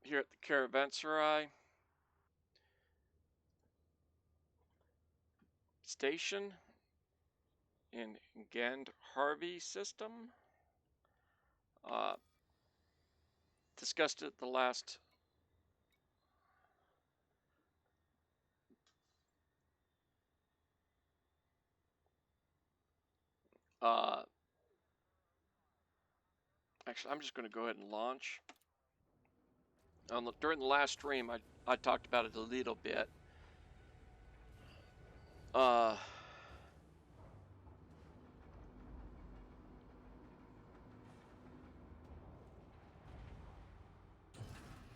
here at the Caravanserai station in Gand Harvey system. Discussed it the last actually, I'm just going to go ahead and launch. During the last stream, I talked about it a little bit.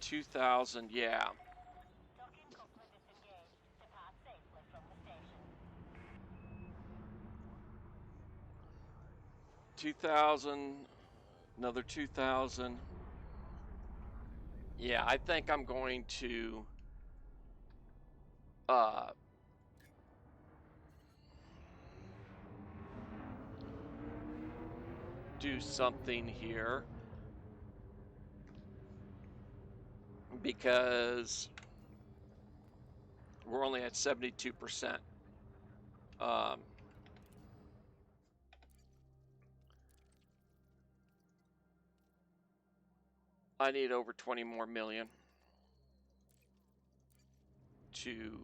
2000, yeah. 2000, another 2000. Yeah, I think I'm going to do something here because we're only at 72%. I need over 20 more million to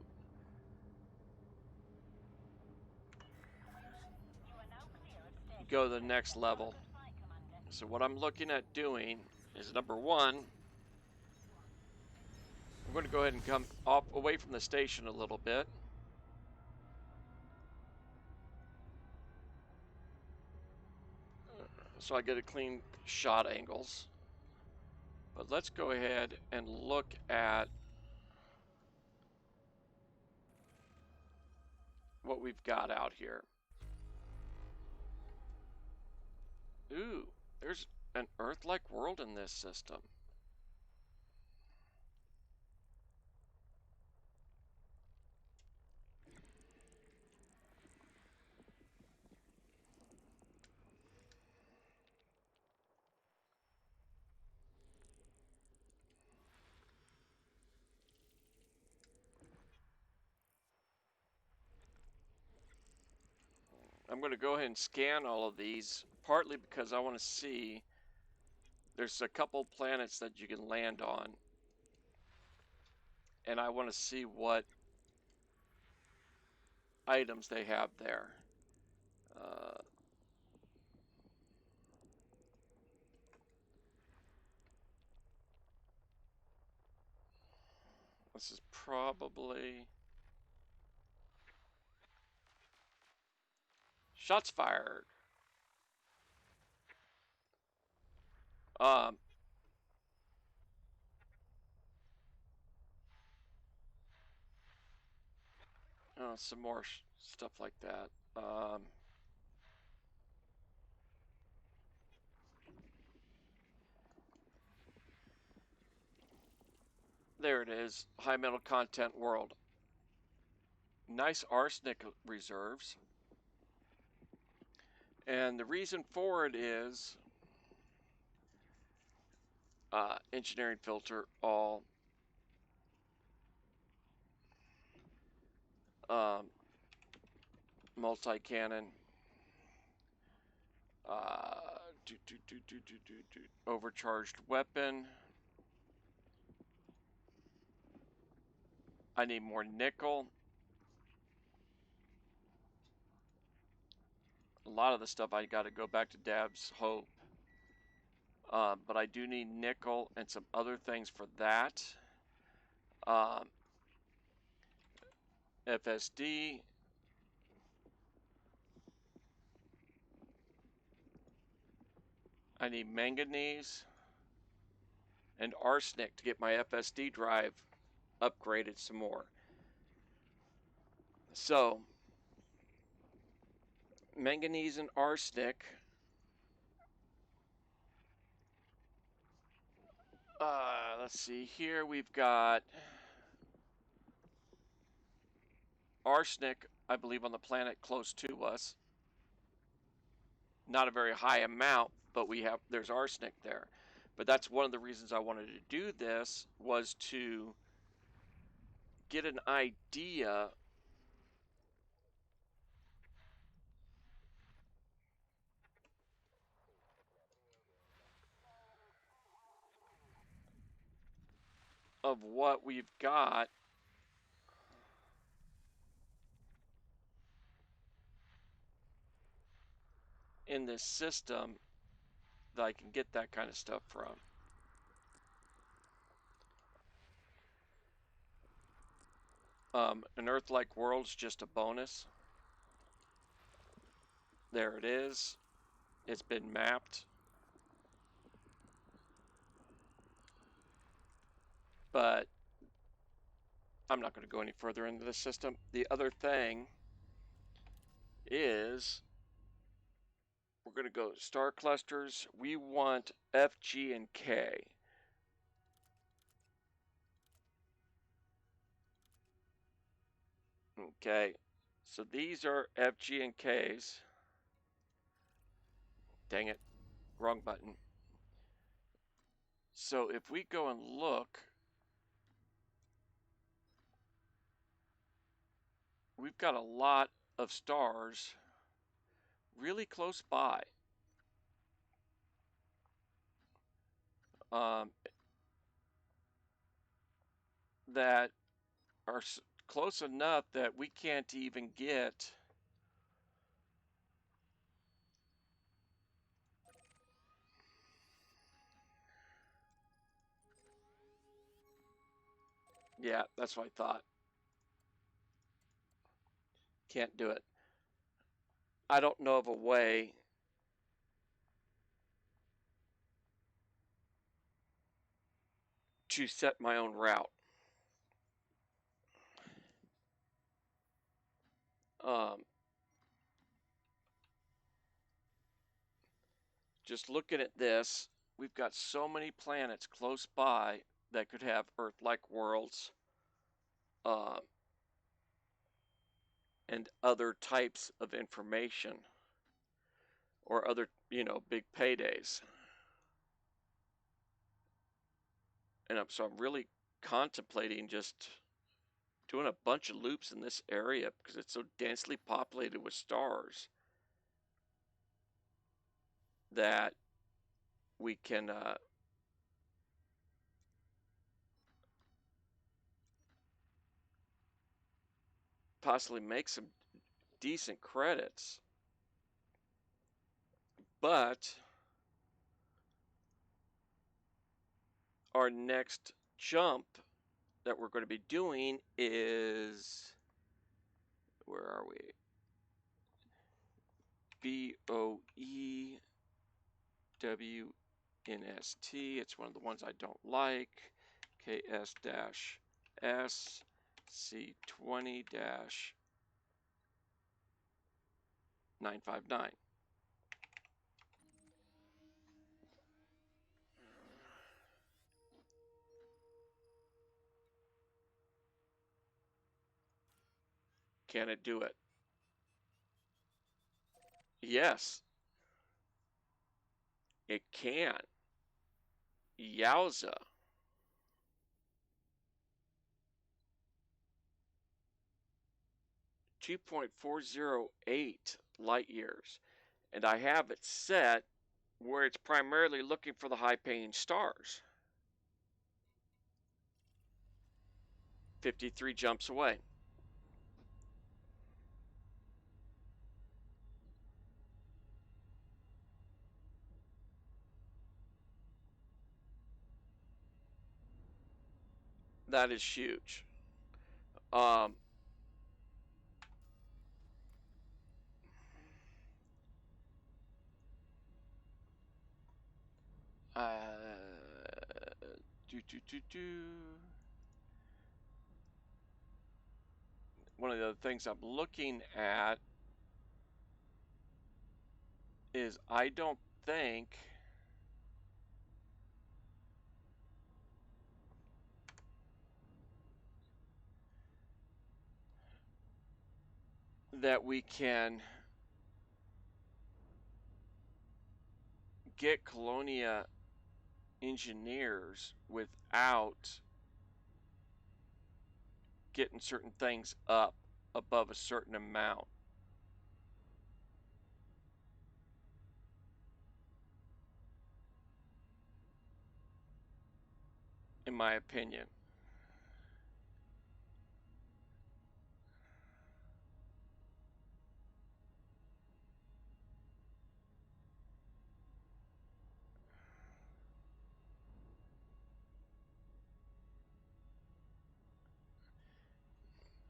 go to the next level. So what I'm looking at doing is, number one, I'm going to go ahead and come off away from the station a little bit. So I get a clean shot angles. But let's go ahead and look at what we've got out here. Ooh, there's an Earth-like world in this system. I'm going to go ahead and scan all of these, partly because I want to see, there's a couple planets that you can land on, and I want to see what items they have there. This is probably... Shots fired. Oh, some more stuff like that. There it is. High metal content world. Nice arsenic reserves. And the reason for it is engineering filter all. Multi-cannon. Overcharged weapon. I need more nickel. A lot of the stuff I got to go back to Dab's Hope. But I do need nickel and some other things for that. FSD. I need manganese and arsenic to get my FSD drive upgraded some more. So, manganese and arsenic. Let's see here. We've got arsenic, I believe, on the planet close to us. Not a very high amount but there's arsenic there. But that's one of the reasons I wanted to do this, was to get an idea of what we've got in this system that I can get that kind of stuff from. An Earth-like world's just a bonus. There it is. It's been mapped. But I'm not going to go any further into this system. The other thing is, we're going to go star clusters. We want F, G, and K. Okay, so these are F, G, and Ks. Dang it, wrong button. So if we go and look, we've got a lot of stars really close by. That are close enough that we can't even get yeah, that's what I thought. Can't do it. I don't know of a way to set my own route. Just looking at this, we've got so many planets close by that could have Earth-like worlds, and other types of information, or other, big paydays. And so I'm really contemplating just doing a bunch of loops in this area because it's so densely populated with stars that we can possibly make some decent credits. But our next jump that we're going to be doing is, where are we? BOEWNST. It's one of the ones I don't like. KS-S C20-959. Can it do it? Yes, it can. Yowza. .408 light years. And I have it set where it's primarily looking for the high-paying stars. 53 jumps away. That is huge. Um, do, do, do, do. One of the other things I'm looking at is I don't think that we can get Colonia engineers without getting certain things up above a certain amount, in my opinion.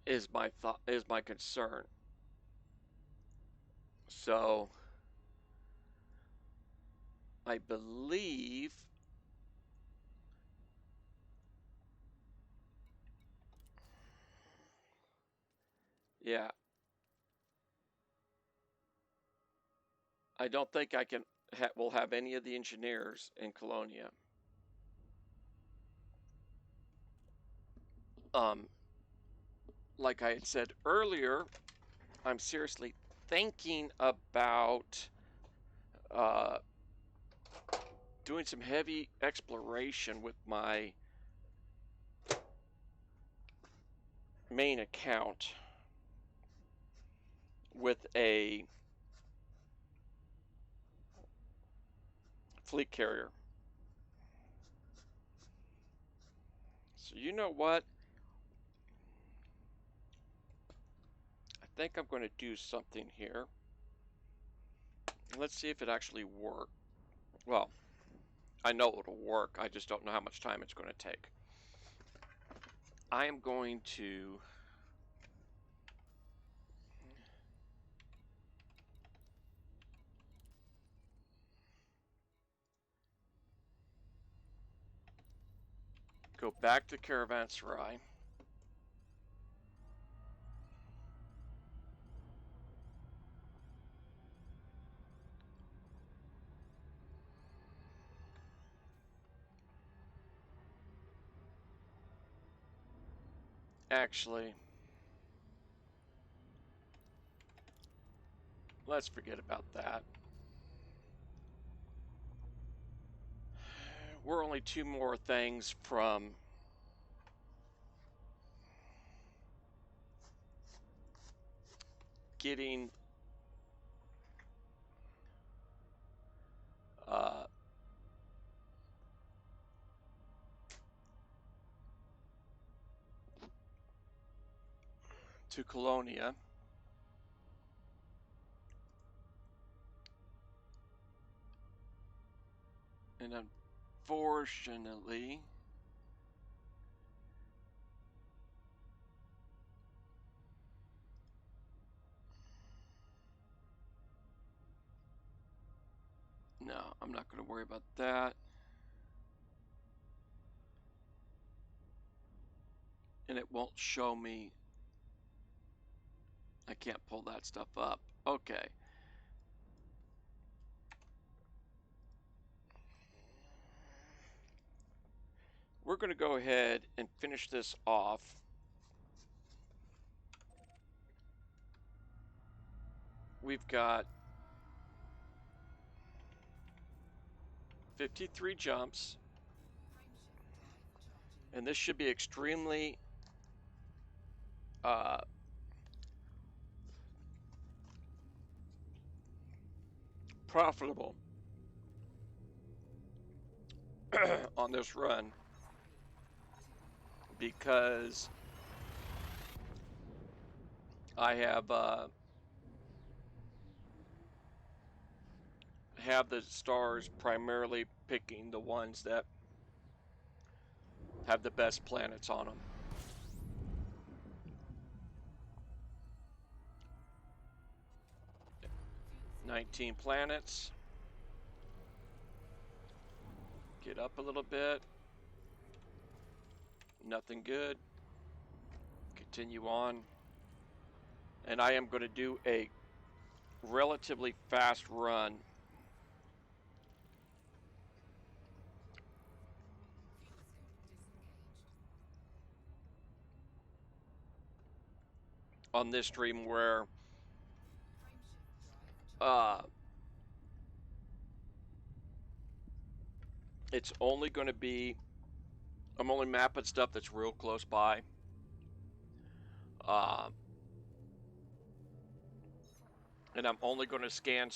Is my concern. So I believe, yeah, I don't think I can will have any of the engineers in Colonia. Um, like I had said earlier, I'm seriously thinking about uh, doing some heavy exploration with my main account with a fleet carrier. So you know what? I think I'm going to do something here. Let's see if it actually works. Well, I know it'll work. I just don't know how much time it's going to take. I am going to go back to Caravanserai. Actually, let's forget about that. We're only 2 more things from getting uh, to Colonia. And unfortunately, no, I'm not going to worry about that. And it won't show me. I can't pull that stuff up. Okay. We're going to go ahead and finish this off. We've got 53 jumps. And this should be extremely profitable on this run, because I have the stars primarily picking the ones that have the best planets on them. "19 planets. Get up a little bit. Nothing good. Continue on. And I am going to do a relatively fast run on this stream where It's only going to be, I'm only mapping stuff that's real close by. And I'm only going to scan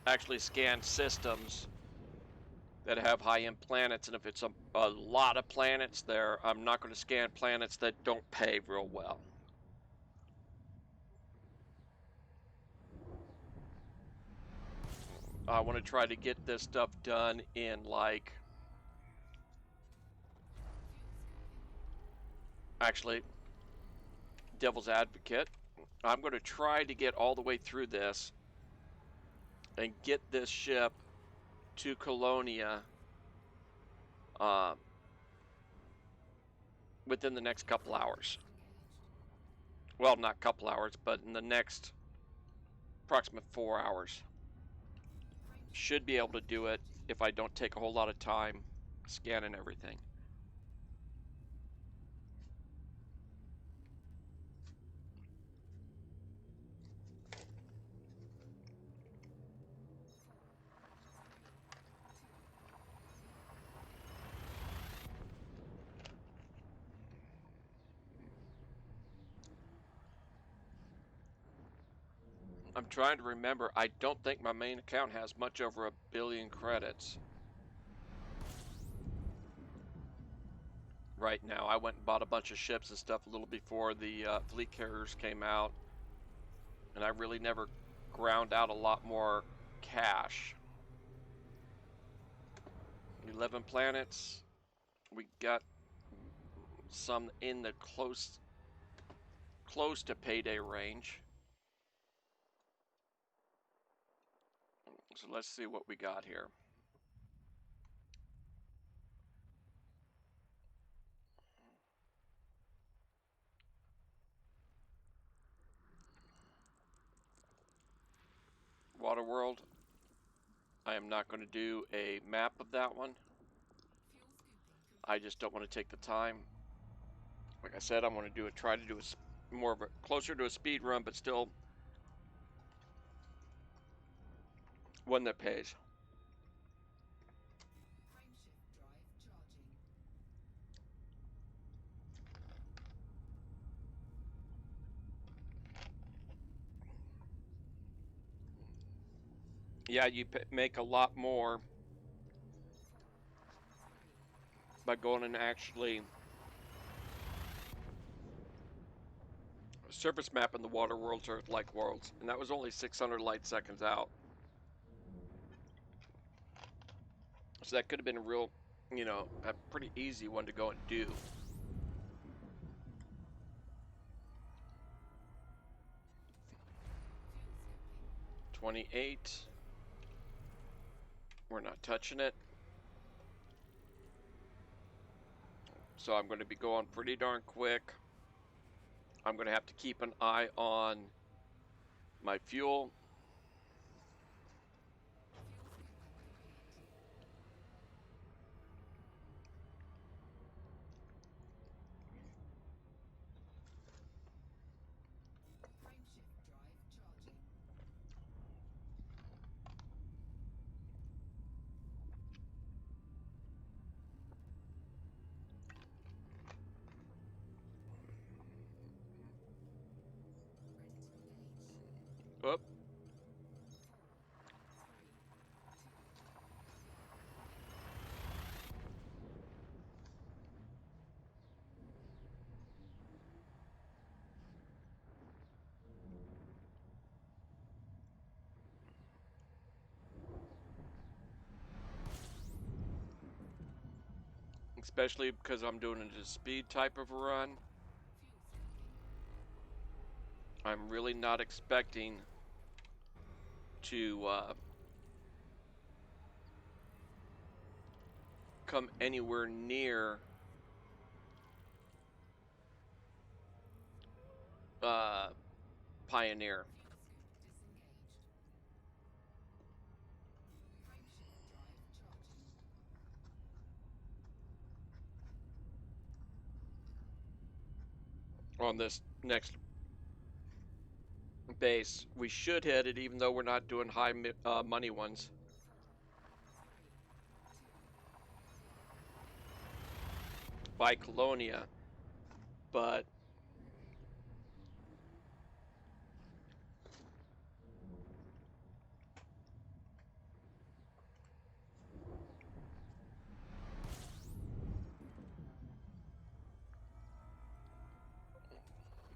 actually scan systems that have high-end planets. And if it's a lot of planets there, I'm not going to scan planets that don't pay real well. I want to try to get this stuff done in, like, actually, devil's advocate, I'm going to try to get all the way through this and get this ship to Colonia within the next couple hours. Well, not couple hours, but in the next approximate 4 hours. Should be able to do it if I don't take a whole lot of time scanning everything. I'm trying to remember. I don't think my main account has much over 1 billion credits right now. I went and bought a bunch of ships and stuff a little before the fleet carriers came out, and I really never ground out a lot more cash. 11 planets. We got some in the close to payday range. So let's see what we got here. Waterworld. I am not going to do a map of that one. I just don't want to take the time. Like I said, I'm going to try to do a more of a closer to a speed run, but still one that pays. Yeah, you make a lot more by going and actually surface mapping the water worlds or Earth-like worlds, and that was only 600 light seconds out. So that could have been a real, a pretty easy one to go and do. $28. We're not touching it. So I'm going to be going pretty darn quick. I'm going to have to keep an eye on my fuel. Oop. Especially because I'm doing a speed type of a run. I'm really not expecting to come anywhere near Pioneer. On this next base. We should hit it even though we're not doing high money ones. by Colonia, but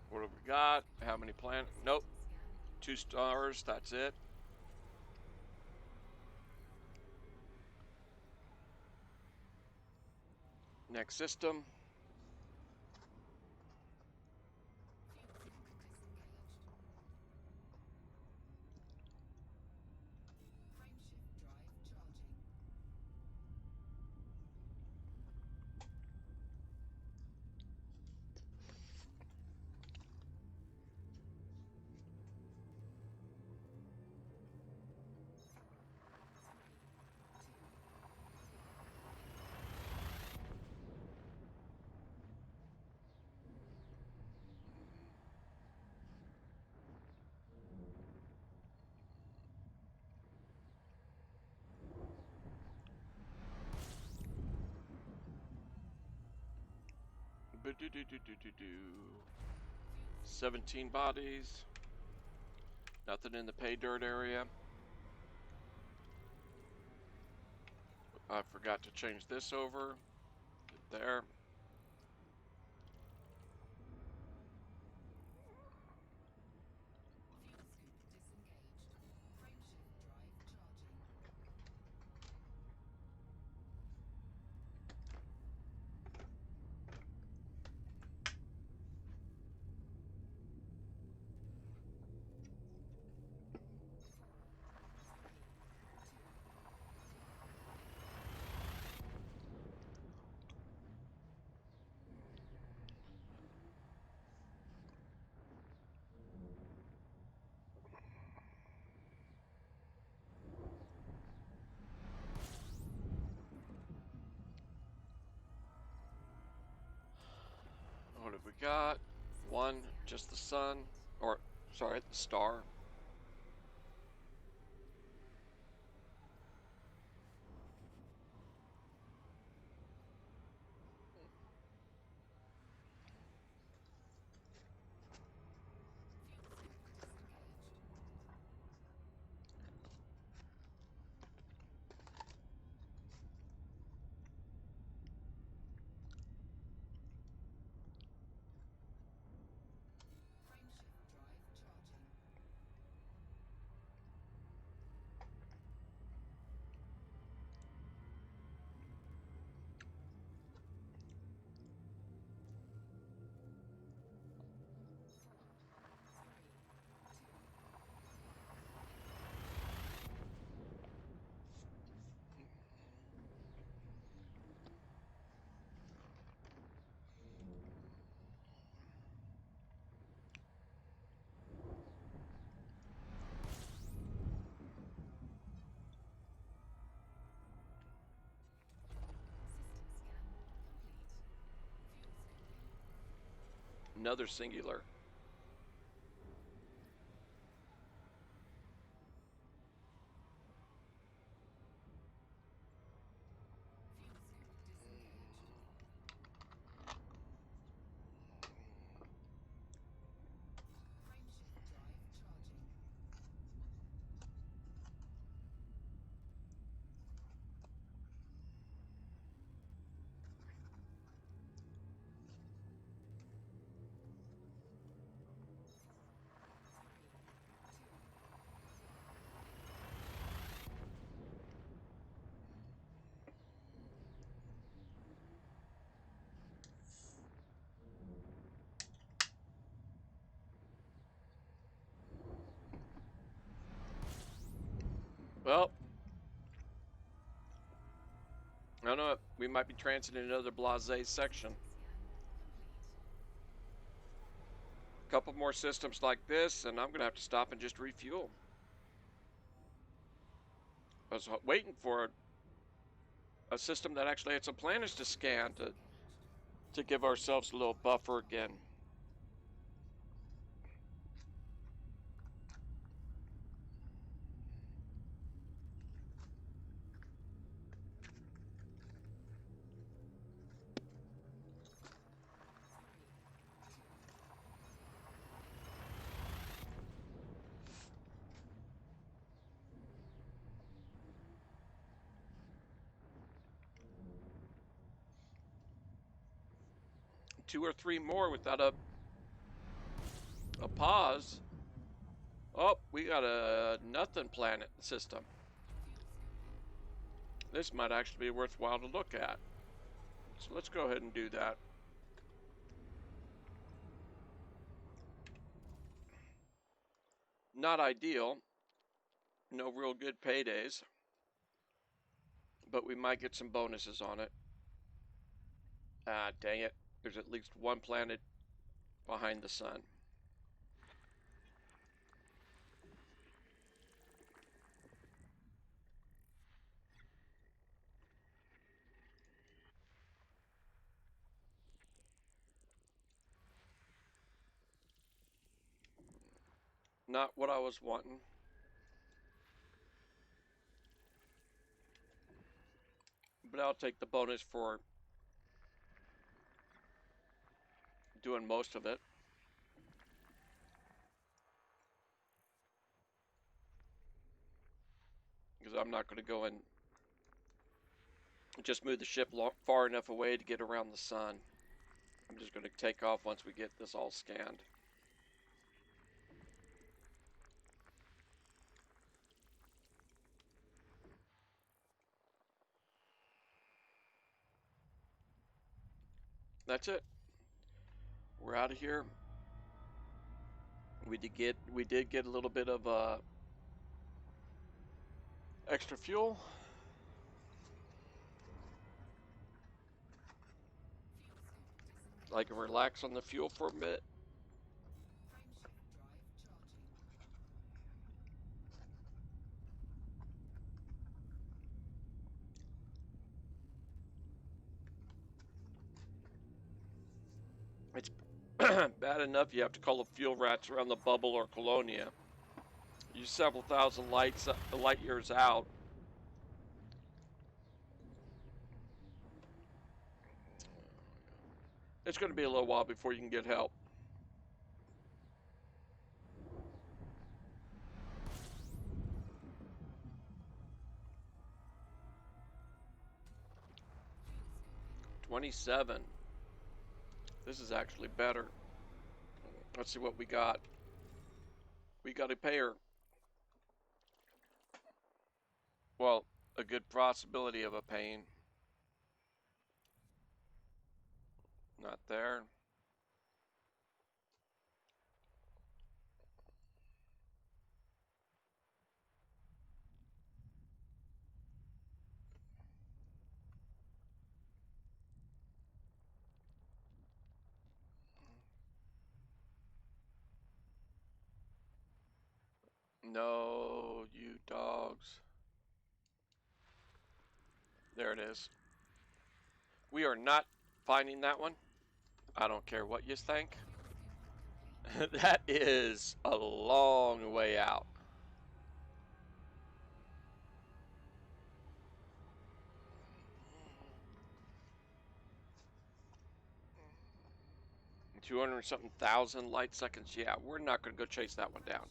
what have we got? How many planets? Nope, 2 stars. That's it. Next system. Ba-do-do-do-do-do-do. 17 bodies. Nothing in the pay dirt area. I forgot to change this over. There. What have we got? One, just the sun, or sorry, the star. Another singular. Well, I don't know. We might be transiting another blase section. A couple more systems like this, and I'm gonna have to stop and just refuel. I was waiting for a system that actually had some planets to scan to give ourselves a little buffer again. 2 or 3 more without a pause. Oh, we got a nothing planet system. This might actually be worthwhile to look at. So let's go ahead and do that. Not ideal. No real good paydays. But we might get some bonuses on it. Ah, dang it. There's at least one planet behind the sun. Not what I was wanting. But I'll take the bonus for doing most of it. Because I'm not going to go and just move the ship far enough away to get around the sun. I'm just going to take off once we get this all scanned. That's it. We're out of here. We did get a little bit of extra fuel. I can relax on the fuel for a bit. It's bad enough you have to call the fuel rats around the bubble or Colonia. You're several thousand light years out. It's going to be a little while before you can get help. $27. This is actually better. Let's see what we got. We got a payer. Well, a good possibility of a pain. Not there. No, you dogs. There it is. We are not finding that one. I don't care what you think. That is a long way out. $200 something thousand light seconds. Yeah, we're not going to go chase that one down.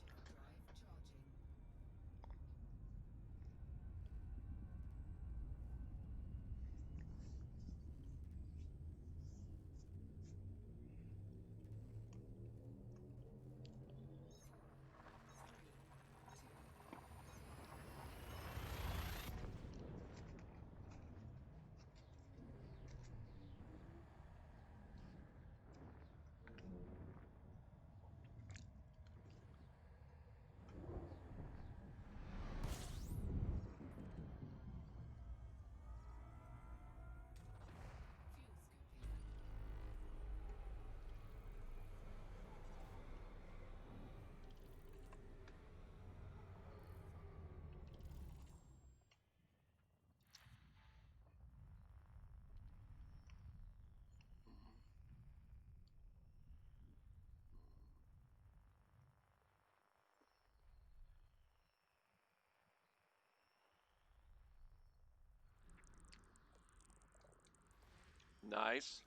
Nice.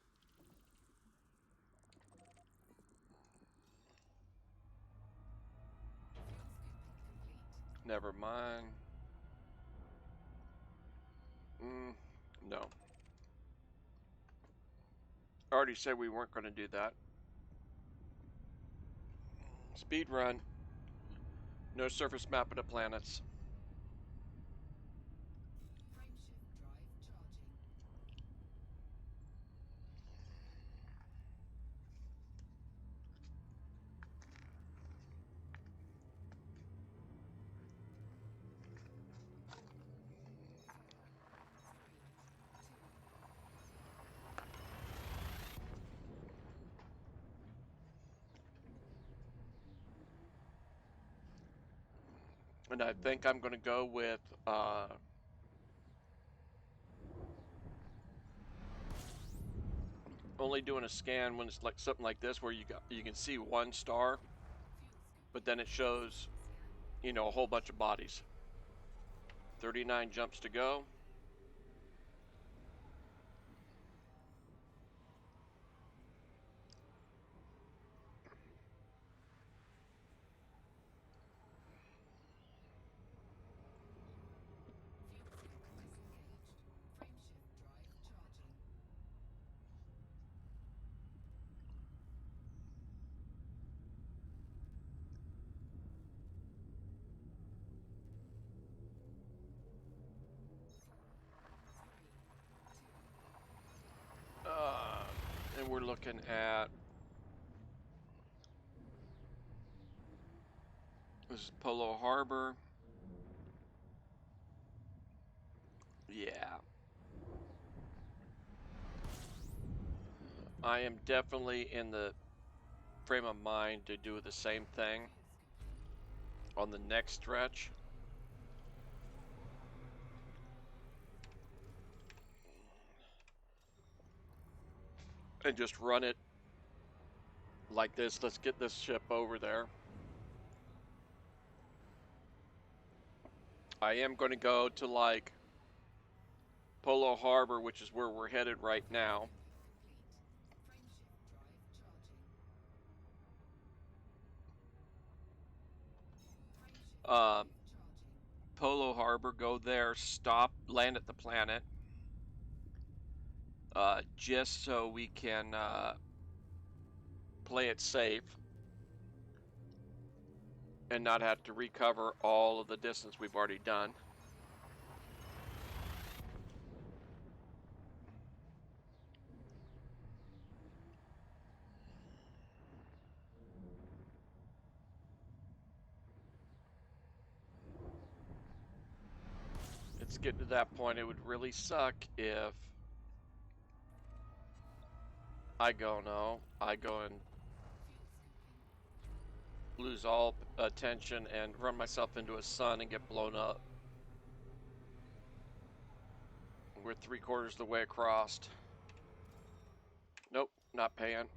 Never mind. No. I already said we weren't going to do that. Speed run. No surface map of the planets. Frameshift drive charging. And I think I'm going to go with only doing a scan when it's like something like this where you can see one star, but then it shows, you know, a whole bunch of bodies. 39 jumps to go. And we're looking at, this is Polo Harbor. Yeah. I am definitely in the frame of mind to do the same thing on the next stretch. And just run it like this. Let's get this ship over there. I am going to go to like Polo Harbor, which is where we're headed right now. Polo Harbor, go there, stop, land at the planet, just so we can play it safe and not have to recover all of the distance we've already done. It's getting to that point. It would really suck if I go and lose all attention and run myself into a sun and get blown up. We're 3/4 of the way across. Nope, not paying.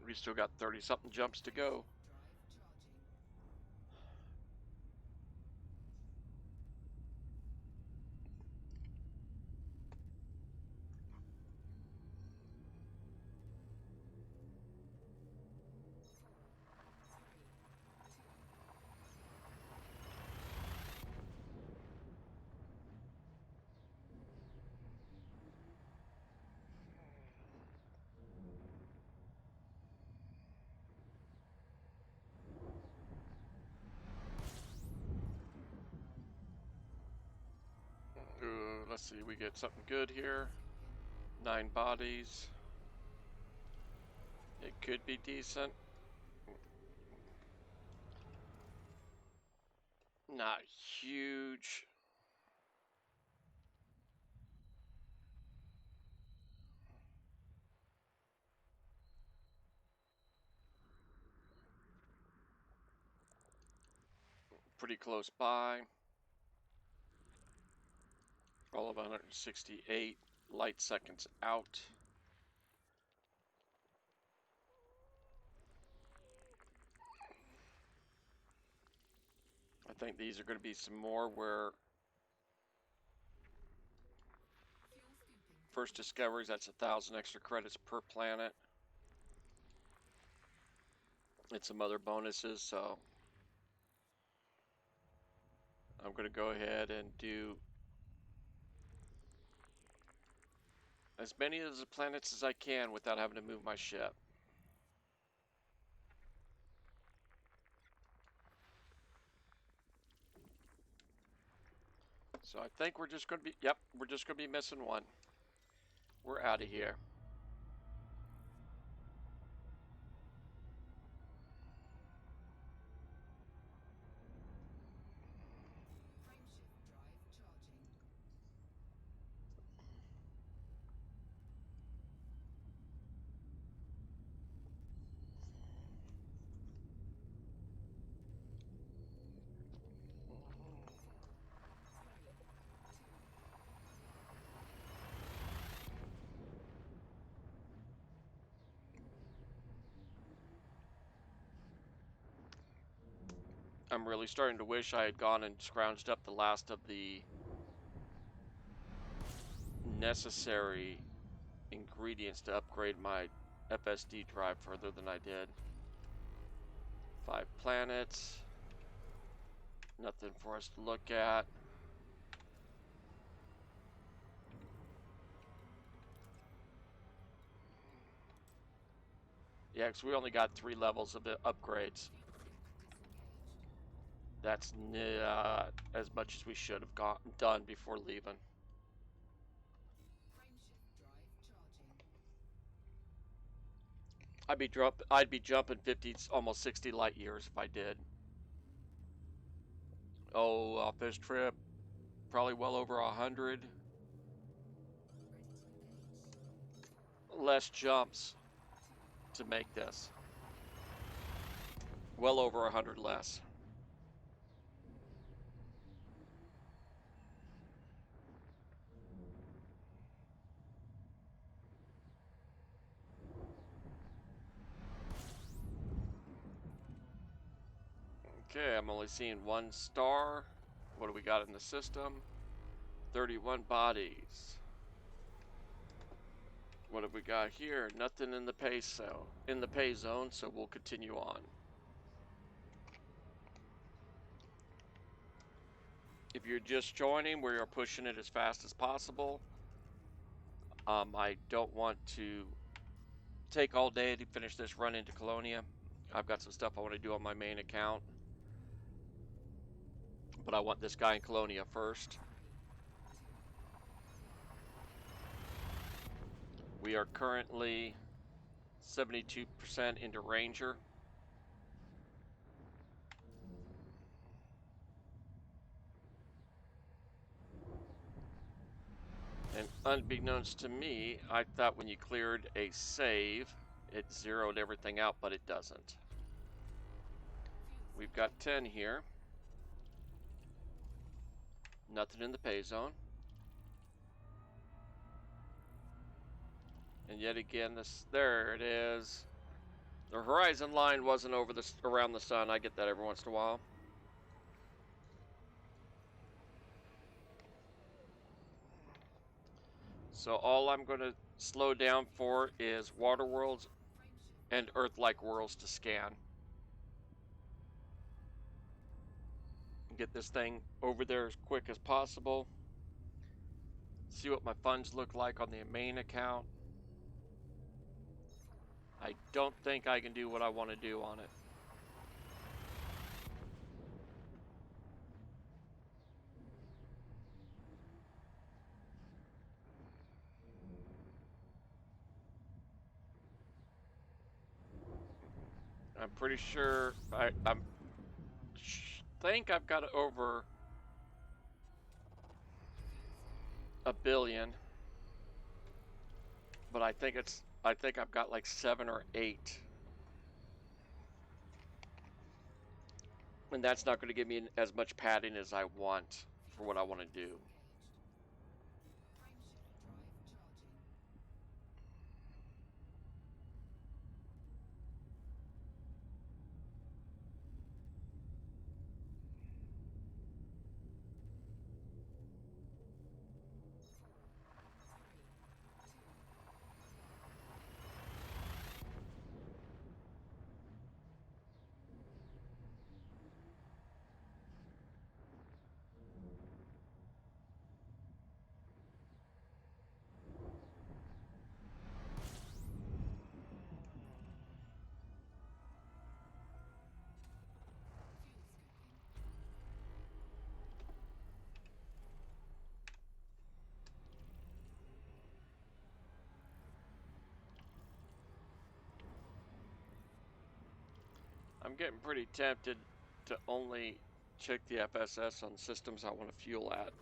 We still got 30-something jumps to go. Let's see, we get something good here. 9 bodies. It could be decent. Not huge. Pretty close by. All of 168 light seconds out. I think these are going to be some more where first discoveries, that's 1,000 extra credits per planet. And some other bonuses, so I'm going to go ahead and do as many of the planets as I can without having to move my ship. So I think we're just going to be, yep, we're just going to be missing one. We're out of here. Frameshift drive charging. I'm really starting to wish I had gone and scrounged up the last of the necessary ingredients to upgrade my FSD drive further than I did. 5 planets. Nothing for us to look at. Yeah, because we only got 3 levels of upgrades. That's not as much as we should have done before leaving. Frameshift drive charging. I'd be jumping 50, almost 60 light years if I did. Oh, off this trip, probably well over 100. Ready to engage. Less jumps to make this. Well over 100 less. Okay, I'm only seeing 1 star. What do we got in the system? 31 bodies. What have we got here? Nothing in the pay zone, so we'll continue on. If you're just joining, we are pushing it as fast as possible. I don't want to take all day to finish this run into Colonia. I've got some stuff I want to do on my main account, but I want this guy in Colonia first. We are currently 72% into Ranger. And unbeknownst to me, I thought when you cleared a save, it zeroed everything out, but it doesn't. We've got 10 here. Nothing in the pay zone. And yet again, there it is. The horizon line wasn't around the sun. I get that every once in a while. So all I'm going to slow down for is water worlds and Earth-like worlds to scan. Get this thing over there as quick as possible. See what my funds look like on the main account. I don't think I can do what I want to do on it. I'm pretty sure I think I've got over 1 billion, but I think I've got like 7 or 8, and that's not going to give me as much padding as I want for what I want to do. I'm getting pretty tempted to only check the FSS on systems I want to fuel at. Disengaged.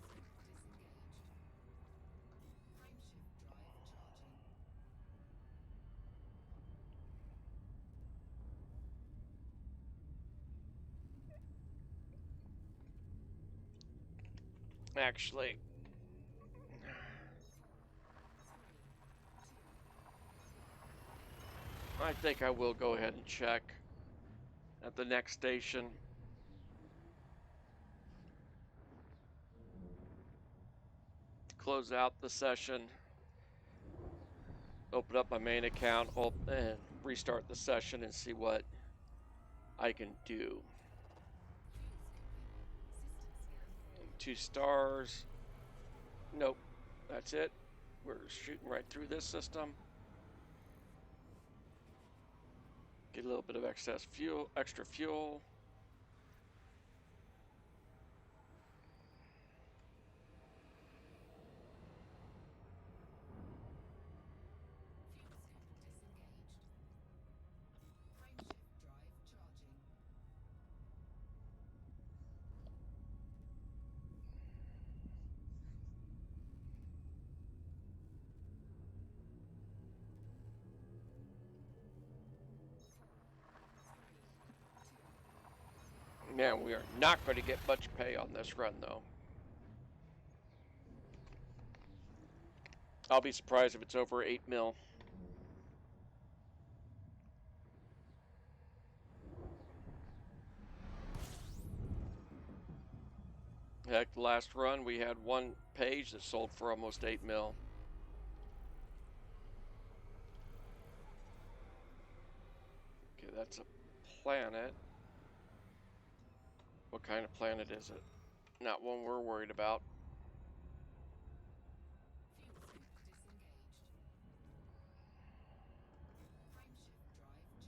Frameshift drive charging. Actually, 3, 2, I think I will go ahead and check at the next station. Close out the session, open up my main account, and restart the session and see what I can do. fuel skipping. System scan. 2 stars. Nope, that's it. We're shooting right through this system. Get a little bit of excess fuel, extra fuel. Fuel scoop disengaged. Frameshift drive charging. Man, we are not going to get much pay on this run, though. I'll be surprised if it's over 8 mil. Heck, the last run we had one page that sold for almost 8 mil. Okay, that's a planet. What kind of planet is it? Not one we're worried about. Fuel scoop disengaged. Frameshift drive charging.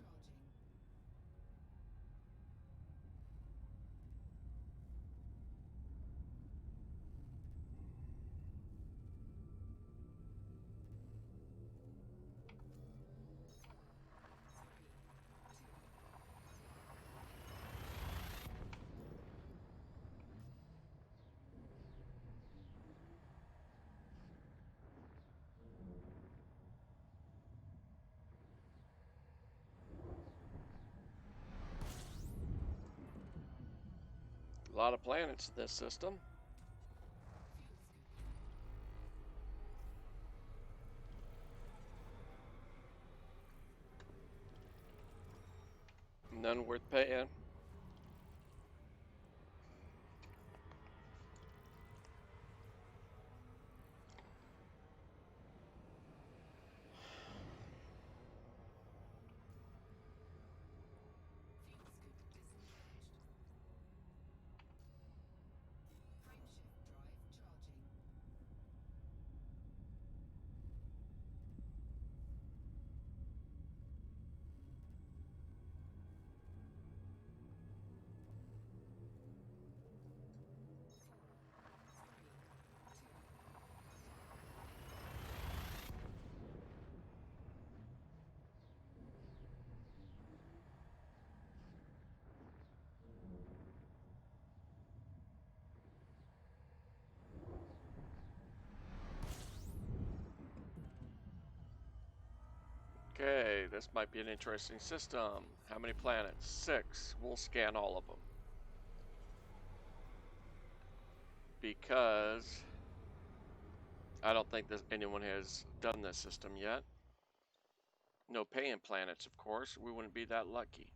A lot of planets in this system. Fuel scooping. None worth paying. Fuel scoop disengaged. Frameshift drive charging. Okay, this might be an interesting system. How many planets? 6. We'll scan all of them. Because I don't think that anyone has done this system yet. No paying planets, of course. We wouldn't be that lucky.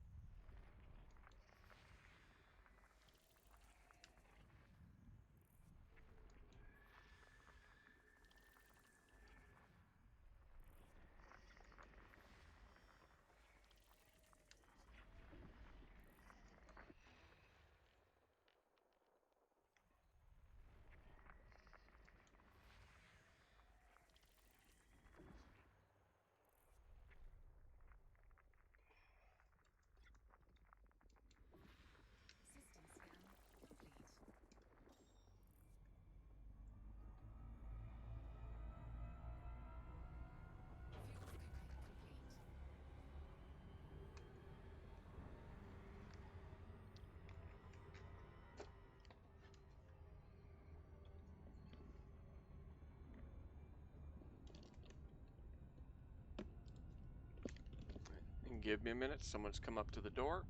Give me a minute. Someone's come up to the door.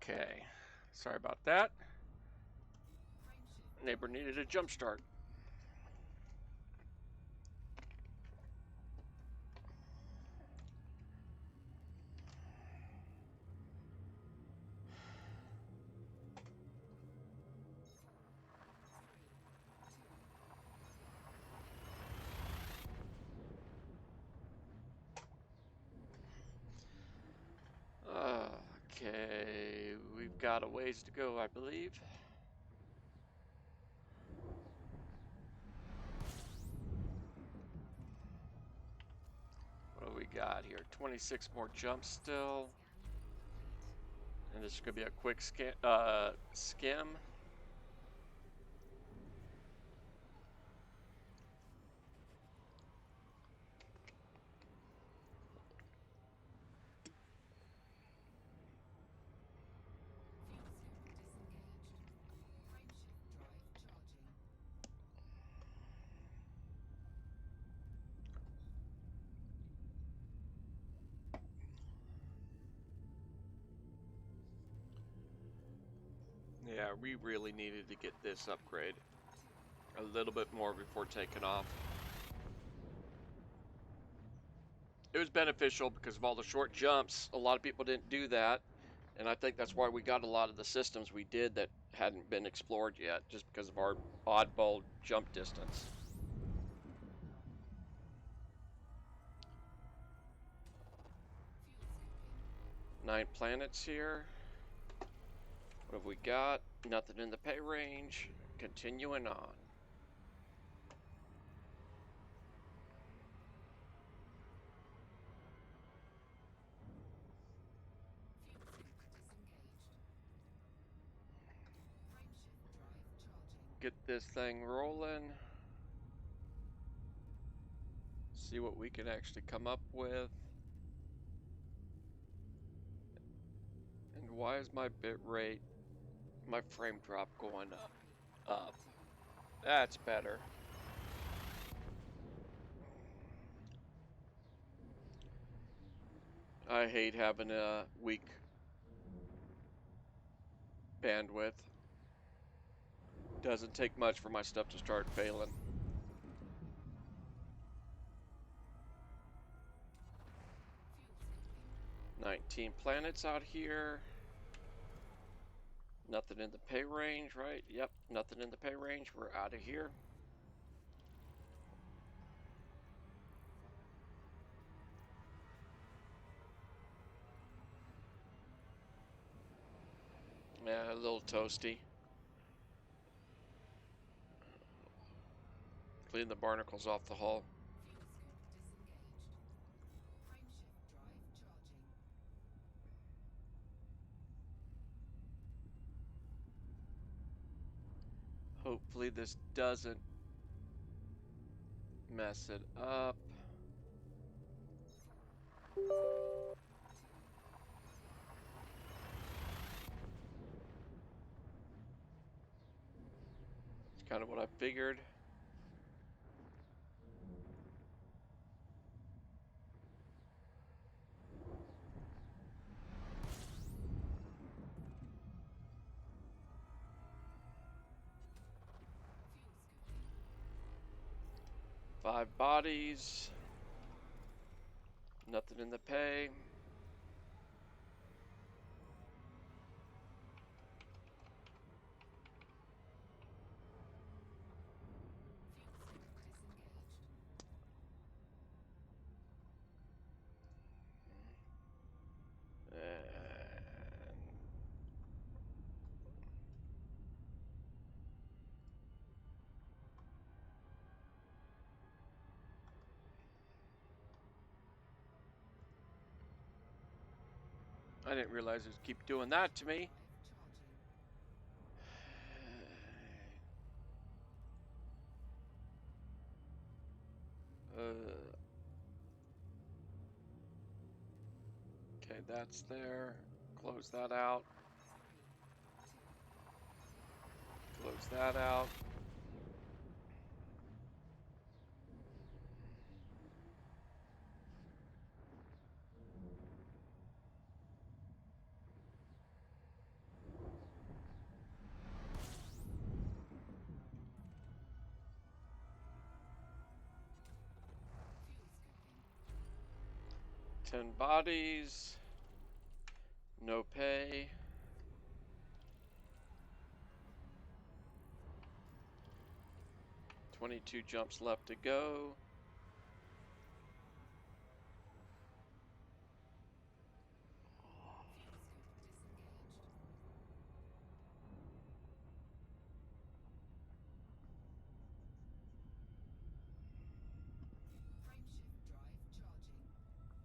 Okay. Sorry about that. Frameshift Neighbor needed a jump start. Okay, we've got a ways to go, I believe. What do we got here? 26 more jumps still. scan complete. And this is going to be a quick skim. Fuel scoop disengaged. Frameshift drive charging. Yeah, we really needed to get this upgrade a little bit more before taking off. It was beneficial because of all the short jumps. A lot of people didn't do that. And I think that's why we got a lot of the systems we did that hadn't been explored yet, just because of our oddball jump distance. Fuel scooping. 9 planets here. What have we got? Nothing in the pay range. Continuing on. Fuel scoop disengaged. Frameshift drive charging. Get this thing rolling. See what we can actually come up with. And why is my bit rate, my frame drop going up? Up. That's better. I hate having a weak bandwidth. Doesn't take much for my stuff to start failing. Fuel scooping. 19 planets out here. Nothing in the pay range, right? Yep, nothing in the pay range. We're out of here. Yeah, a little toasty. Clean the barnacles off the hull. Fuel scoop disengaged. Frameshift drive charging. Hopefully this doesn't mess it up. It's kind of what I figured. Fuel scooping. 5 bodies. Nothing in the pay. Fuel scoop disengaged. And I didn't realize it would keep doing that to me. Okay, that's there. Close that out. Close that out. 10 bodies. No pay. "22 jumps left to go." Fuel scoop disengaged. Frameshift drive charging. Four, three,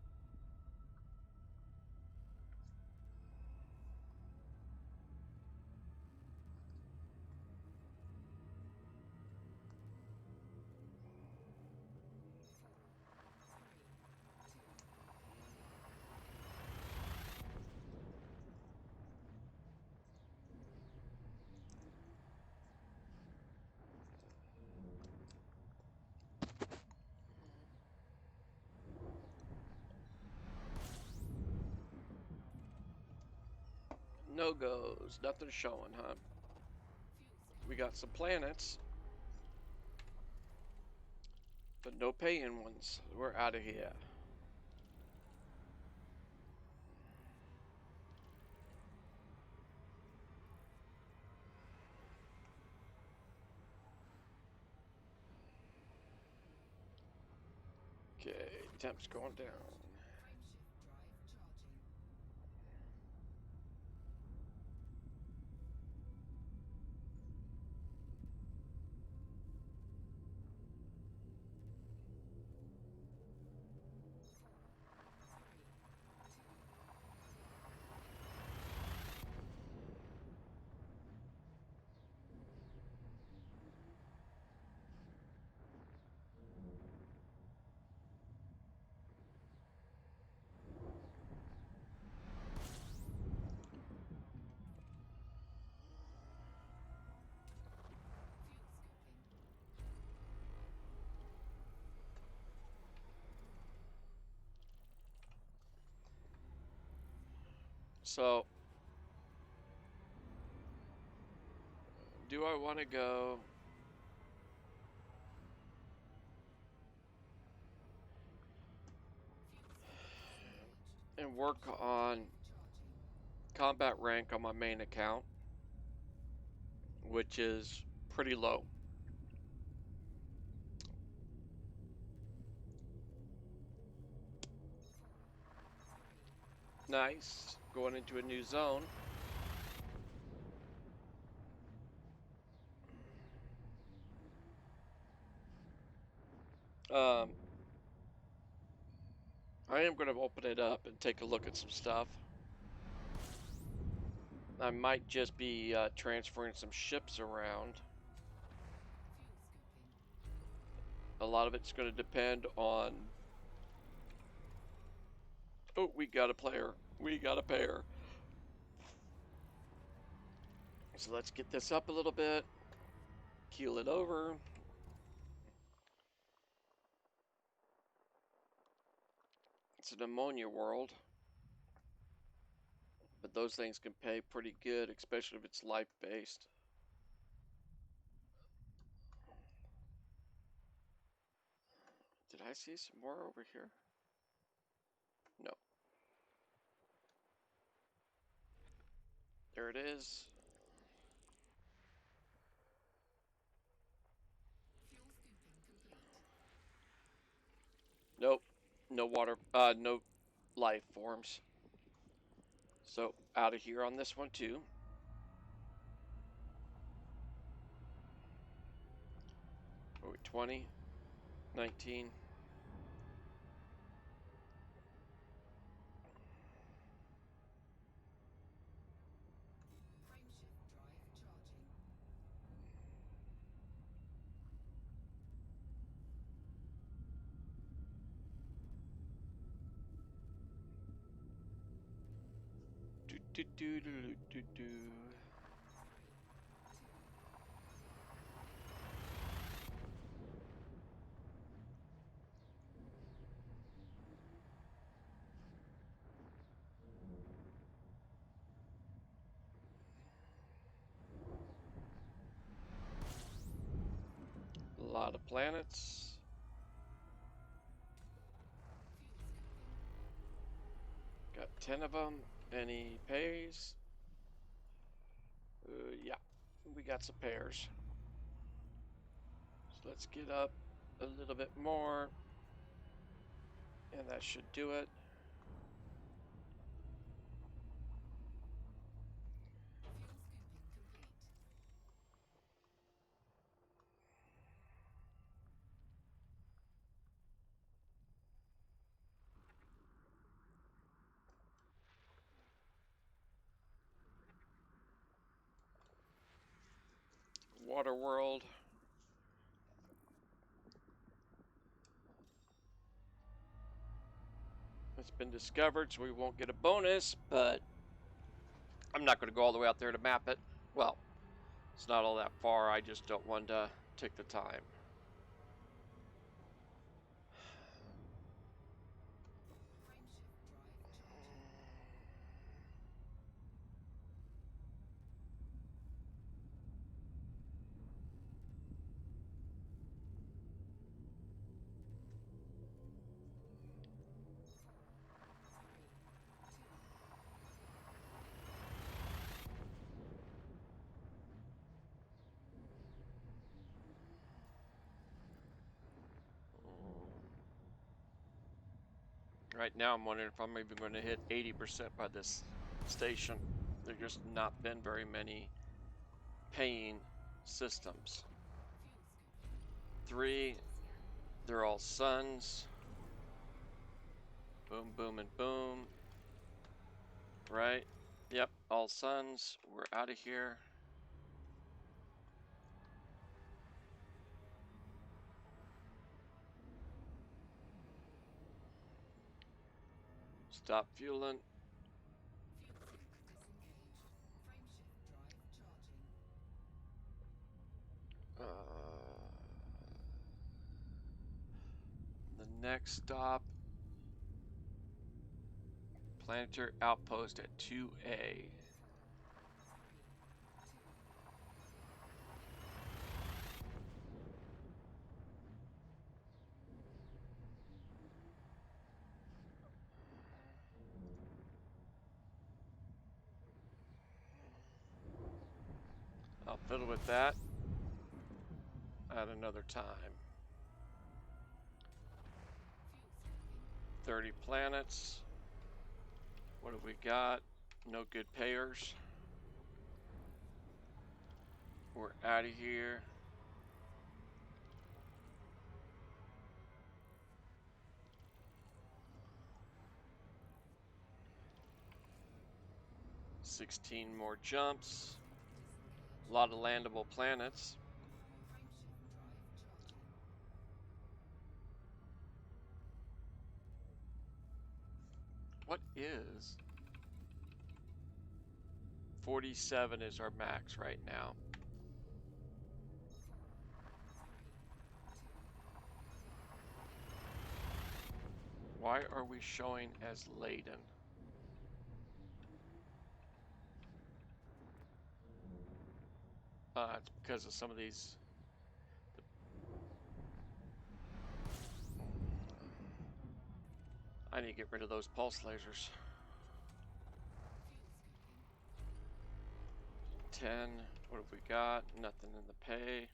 two. No goes. Nothing showing, huh? Fuel scoop. We got some planets, but no paying ones. We're out of here. Okay, temp's going down. Frameshift drive charging. Four, three, two. Fuel scooping. So, do I want to go? Fuel scoop disengaged. And work on Charging. combat rank on my main account, which is pretty low. Four, three. Nice. Going into a new zone. Um, I am going to open it up and take a look at some stuff. I might just be transferring some ships around. Fuel scooping. A lot of it's going to depend on. Oh, we got a player. We got a pair. So let's get this up a little bit. Keel it over. It's an ammonia world. But those things can pay pretty good, especially if it's life-based. Did I see some more over here? No. There it is. Fuel scooping complete. Nope. No water, no life forms. So out of here on this one too. Are we 20, 19? Frameshift drive charging. Do do do do do do. A lot of planets. Fuel scooping. 10 of them. Any pays? Yeah, we got some pairs. So let's get up a little bit more. And that should do it. Fuel scooping complete. Water World. It's been discovered, so we won't get a bonus, but I'm not going to go all the way out there to map it. Well, it's not all that far. I just don't want to take the time. Frameshift drive charging. Right now, I'm wondering if I'm even going to hit 80% by this station. There's just not been very many paying systems. Fuel scooping. 3, they're all suns. Boom, boom, and boom. Right? Yep, all suns. We're out of here. Stop fueling. Fuel scoop disengaged. Frameshift drive charging. The next stop, Planetary Outpost at 2A. I'll fiddle with that at another time. Fuel scooping. 30 planets. What have we got? No good payers. We're out of here. $16 more jumps. A lot of landable planets. Frameshift drive charging. What is 47 is our max right now. Why are we showing as laden? It's because of some of these. I need to get rid of those pulse lasers. Fuel scooping. 10. What have we got? Nothing in the pay.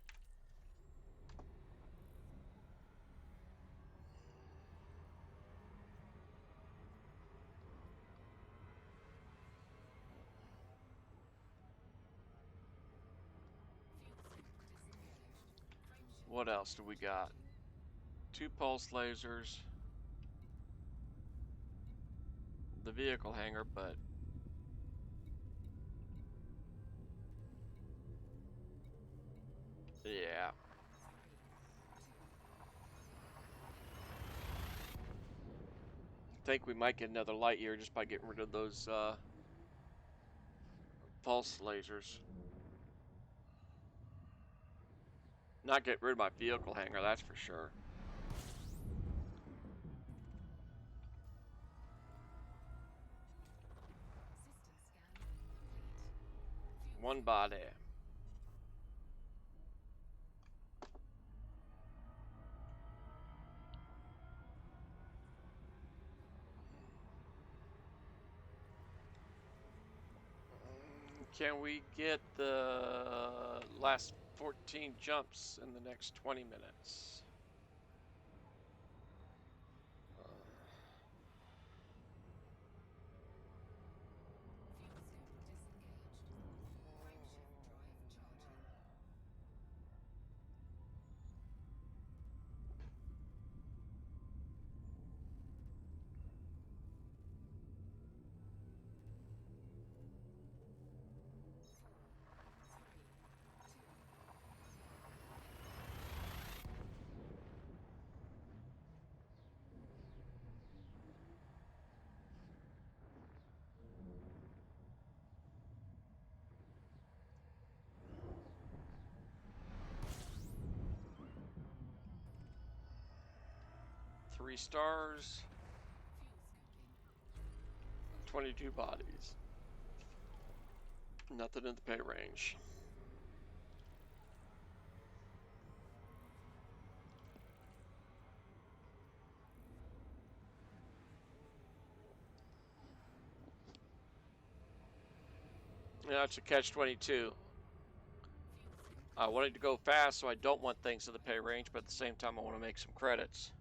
Fuel scoop disengaged. Frameshift. What else do we got? 2 pulse lasers. The vehicle hangar, but yeah. I think we might get another light year just by getting rid of those pulse lasers. Not get rid of my vehicle hangar, that's for sure. System scan complete. Fuel One body. Can we get the last 14 jumps in the next 20 minutes? Fuel scope disengaged. Frameshift drive charging. Three stars, Fuel scoping. 22 bodies. Nothing in the pay range. Yeah, it's a catch-22. I wanted to go fast, so I don't want things in the pay range, but at the same time, I want to make some credits.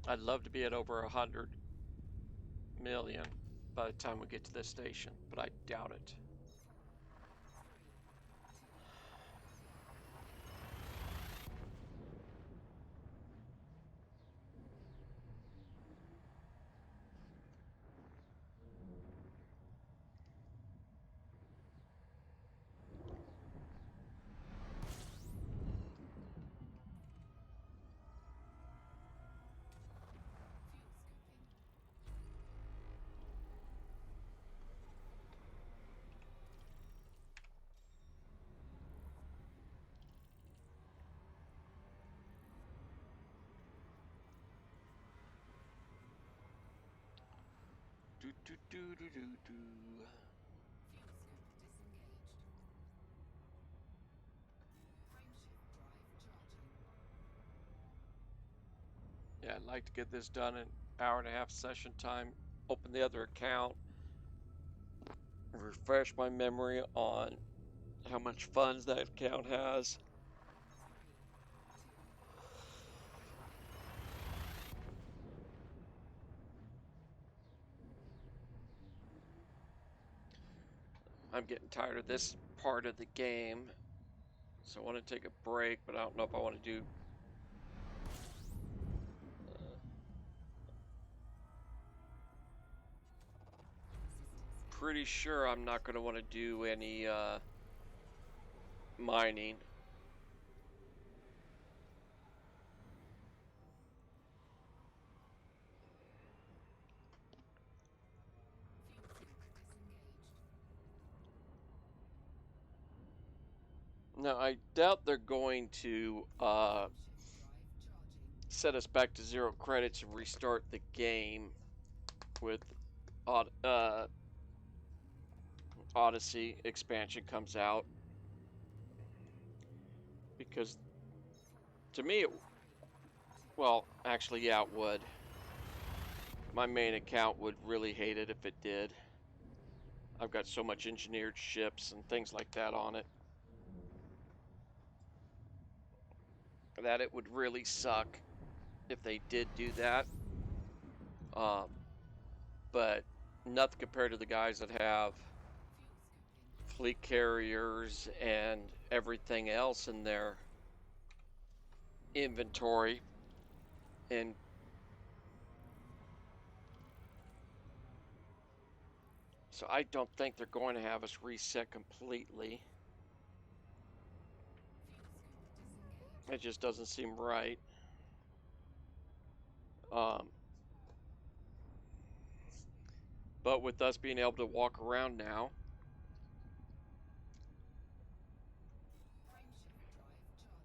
I'd love to be at over 100 million by the time we get to this station, but I doubt it. Fuel scoping. Do do do do do do. Fuel scope disengaged. Frameshift drive charging. Yeah, I'd like to get this done in an hour and a half session time. Open the other account. Refresh my memory on how much funds that account has. I'm getting tired of this part of the game, so I want to take a break, but I don't know if I want to do. Pretty sure I'm not going to want to do any mining. Fuel scope disengaged. No, I doubt they're going to Frameshift drive charging. set us back to 0 credits and restart the game with Odyssey expansion comes out. Because to me, well, actually, yeah, it would. My main account would really hate it if it did. I've got so much engineered ships and things like that on it that it would really suck if they did do that. But nothing compared to the guys that have Fuel scoping. fleet carriers and everything else in their inventory. And so I don't think they're going to have us reset completely. Fuel scope disengaged. It just doesn't seem right. But with us being able to walk around now, Frameshift drive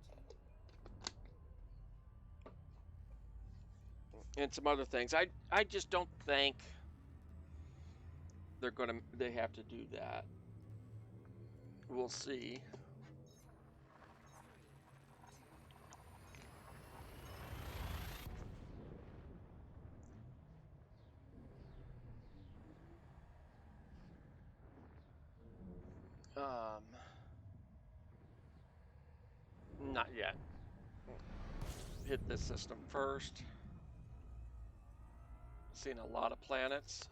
charging. and some other things, I just don't think they have to do that. We'll see. Not yet. Hit this system first. Seen a lot of planets.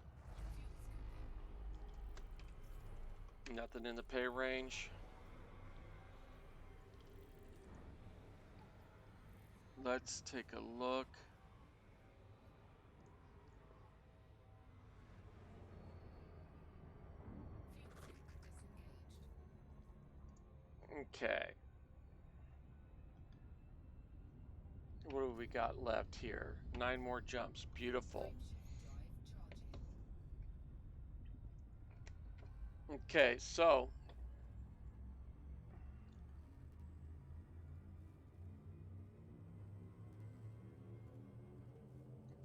Nothing in the pay range. Let's take a look. Okay. What do we got left here? 9 more jumps. Beautiful. Okay, so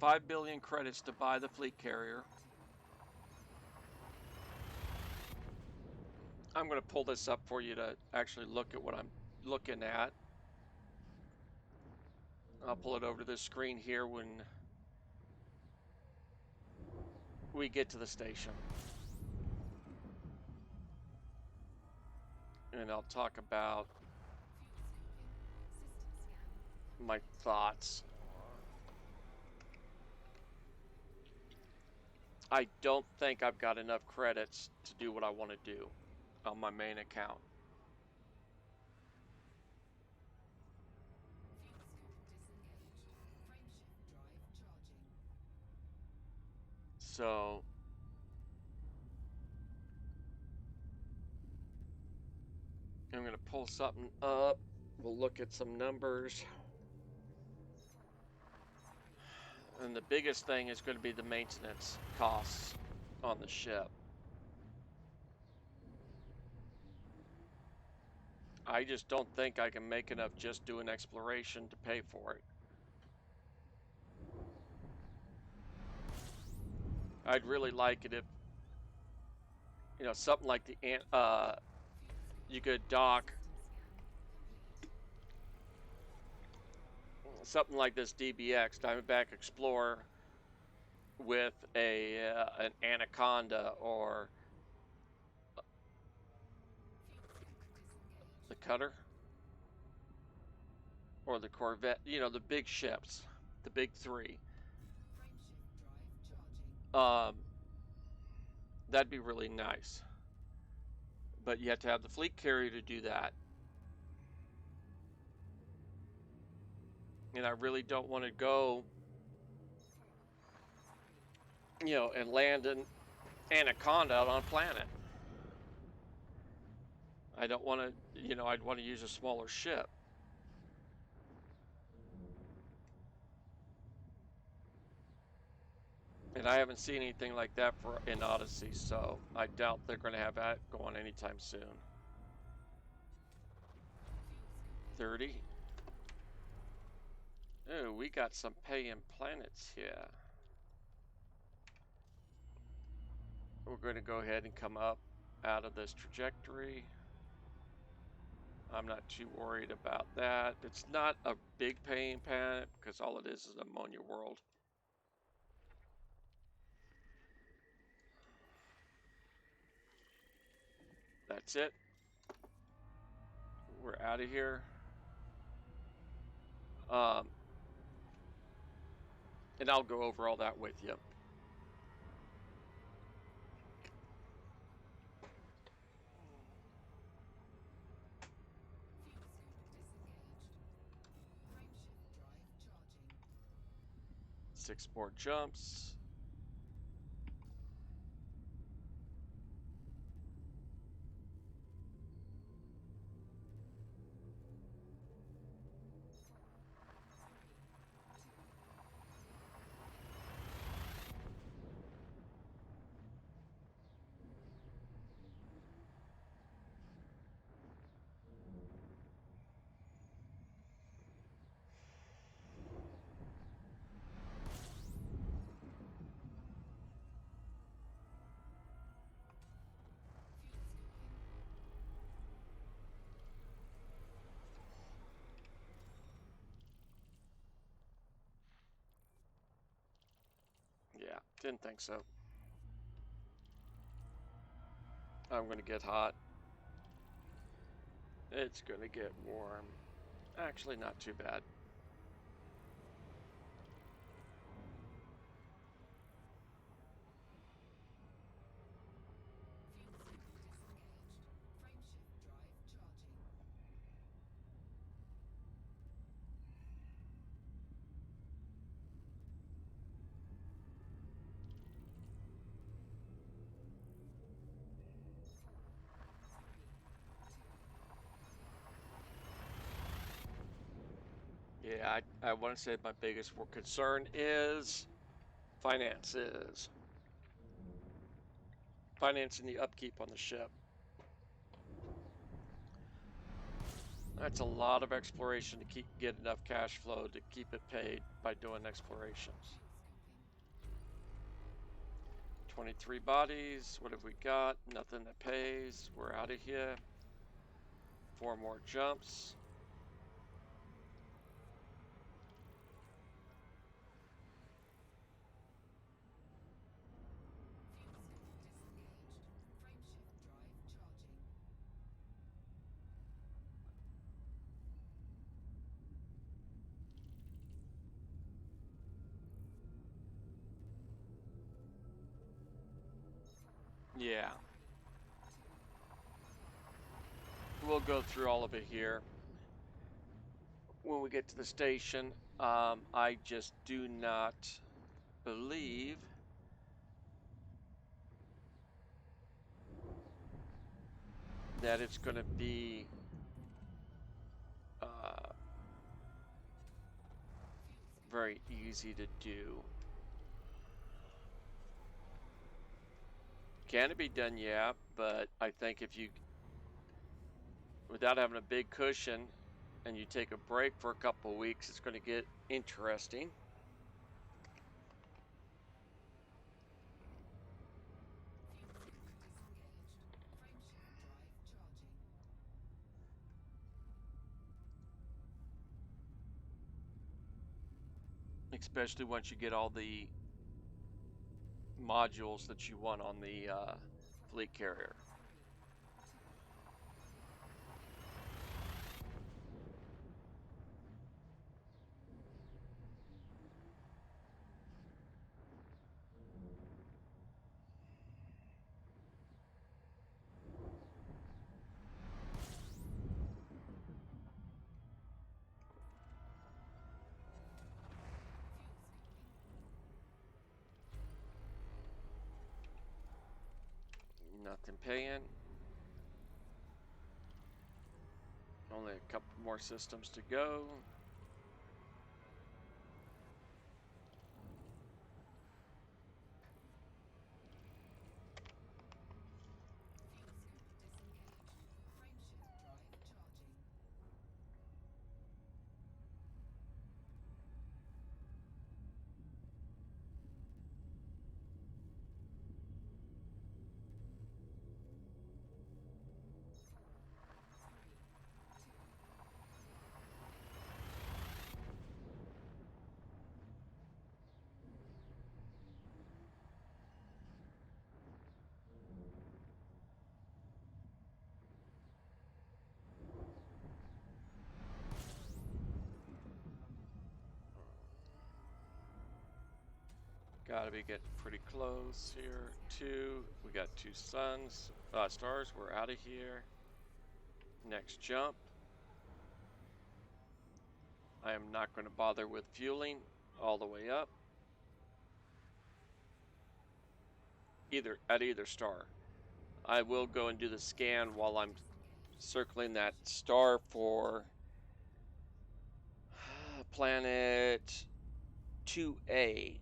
$5 billion credits to buy the fleet carrier. I'm going to pull this up for you to actually look at what I'm looking at. I'll pull it over to this screen here when we get to the station. And I'll talk about my thoughts. I don't think I've got enough credits to do what I want to do on my main account. So I'm going to pull something up. We'll look at some numbers. And the biggest thing is going to be the maintenance costs on the ship. I just don't think I can make enough just doing exploration to pay for it. I'd really like it if, you know, something like the you could dock something like this DBX Diamondback Explorer with a an Anaconda or the Cutter or the Corvette, you know, the big ships, the big three. That'd be really nice. But you have to have the fleet carrier to do that. And I really don't want to go, you know, and land an Anaconda out on a planet. I don't want to, you know, I'd want to use a smaller ship. And I haven't seen anything like that for in Odyssey, so I doubt they're going to have that going anytime soon. 30. Oh, we got some paying planets here. We're going to go ahead and come up out of this trajectory. I'm not too worried about that. It's not a big paying planet because all it is ammonia world. That's it. We're out of here. And I'll go over all that with you. Six more jumps. Yeah, didn't think so. I'm going to get hot. It's gonna get warm. Actually, not too bad. Fuel scooping disengaged. Frameshift drive charging. Yeah, I want to say my biggest concern is finances. Financing the upkeep on the ship. That's a lot of exploration to get enough cash flow to keep it paid by doing explorations. Fuel scooping. 23 bodies. What have we got? Nothing that pays. We're out of here. 4 more jumps. Fuel scooping disengaged. Frameshift drive charging. Yeah. We'll go through all of it here when we get to the station. I just do not believe that it's going to be very easy to do. Can it be done? Yeah, but I think if you, without having a big cushion, and you take a break for a couple of weeks, it's going to get interesting. Fuel scooping disengaged. Frameshift drive charging. Especially once you get all the modules that you want on the fleet carrier. Fuel scooping. Nothing paying. Only a couple more systems to go. Fuel scooping disengaged. Frameshift drive charging. Gotta be getting pretty close here. 2. We got 2 stars. We're out of here. Next jump. I am not going to bother with fueling all the way up. At either star. I will go and do the scan while I'm circling that star for planet 2A. Fuel scooping.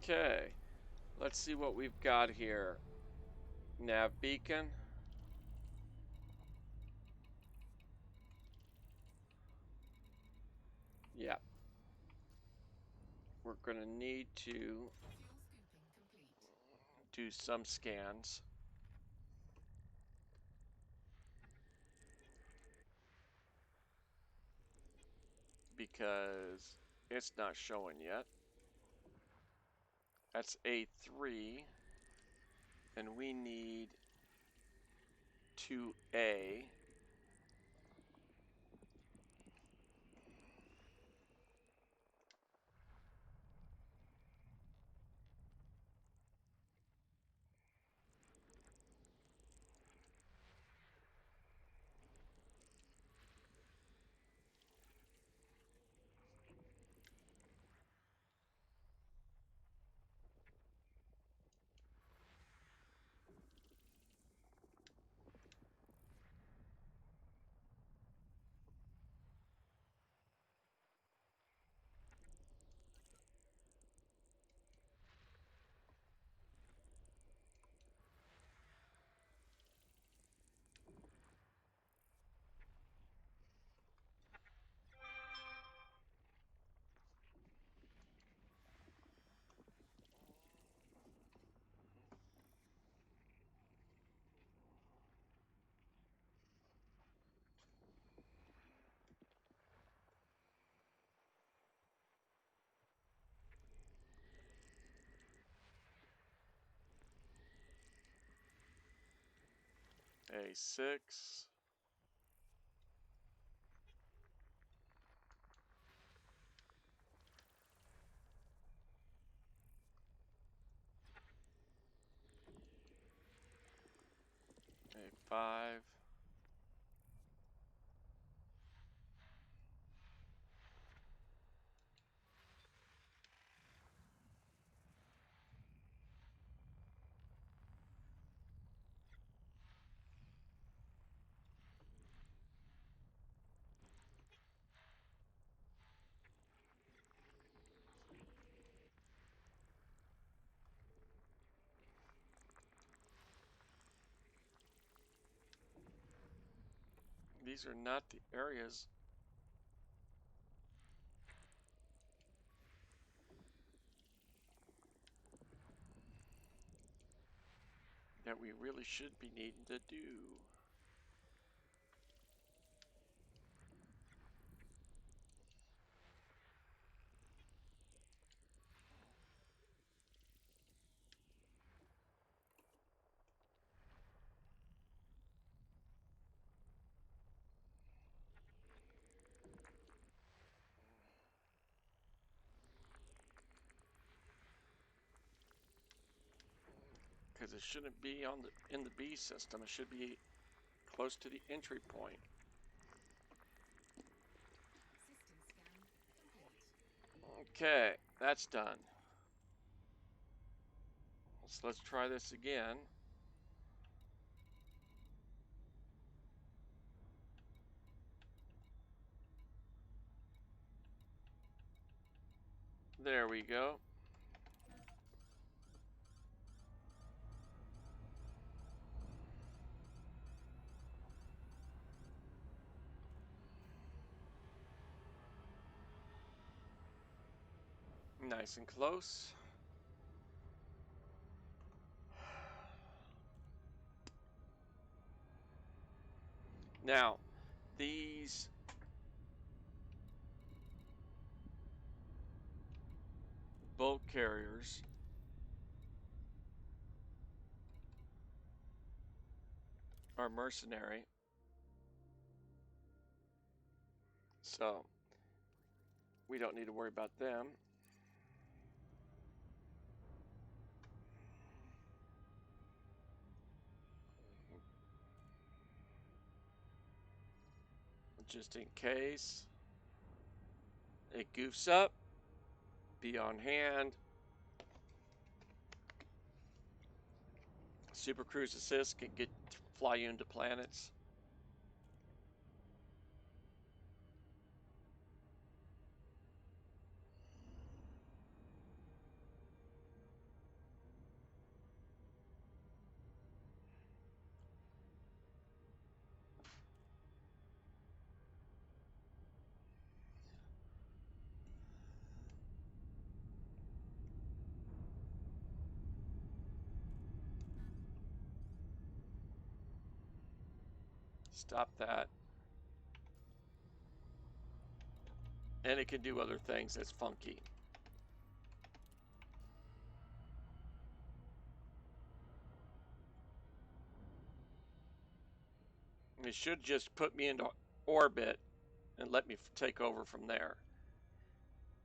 Okay, let's see what we've got here. Nav beacon. Yeah. We're going to need to Fuel scooping complete. do some scans. Because it's not showing yet. That's A3. And we need 2A. A6. A5. These are not the areas that we really should be needing to do. Because it shouldn't be on in the B system. It should be close to the entry point. System scan complete. Okay, that's done. So let's try this again. There we go. Nice and close. Now, these boat carriers are mercenary. So, we don't need to worry about them. Just in case it goofs up, be on hand. Super Cruise Assist can fly you into planets. Stop that. And it can do other things that's funky. It should just put me into orbit and let me take over from there. Orbital flight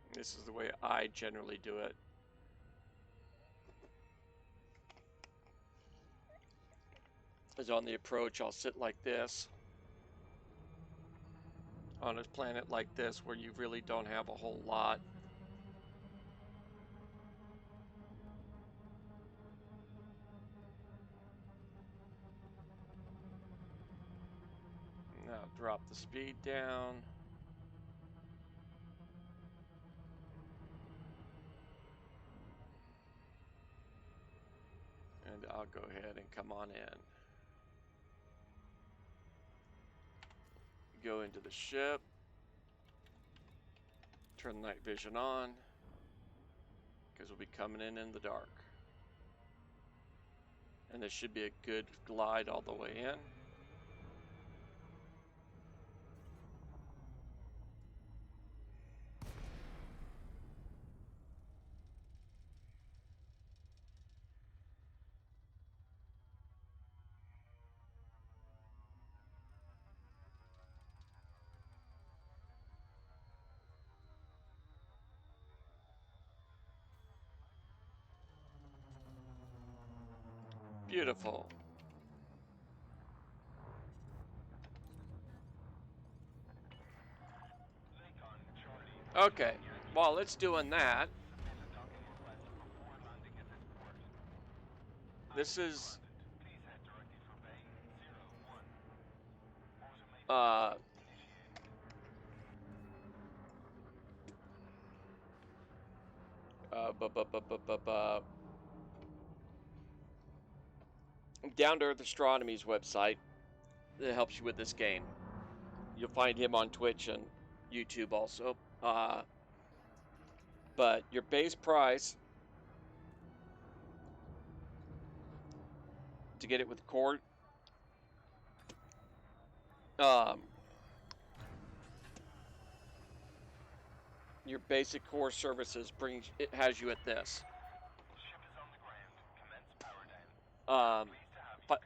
engaged. This is the way I generally do it. As on the approach, I'll sit like this on a planet like this where you really don't have a whole lot. Now drop the speed down. And I'll go ahead and come on in. Go into the ship. Turn the night vision on. Because we'll be coming in the dark. And this should be a good glide all the way in. Beautiful. Okay, while it's doing that, this is Down to Earth Astronomy's website that helps you with this game. You'll find him on Twitch and YouTube also. But your base price to get it with core, your basic core services has you at this.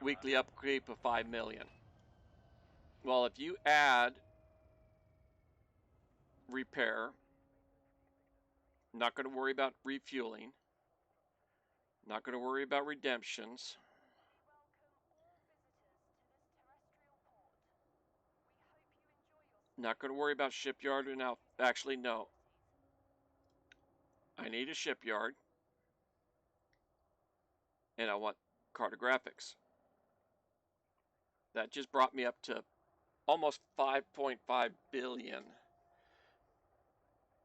Weekly upkeep of 5 million. Well, if you add repair, not going to worry about refueling, not going to worry about redemptions. Not going to worry about shipyard and actually no. I need a shipyard and I want cartographics. That just brought me up to almost 5.5 billion.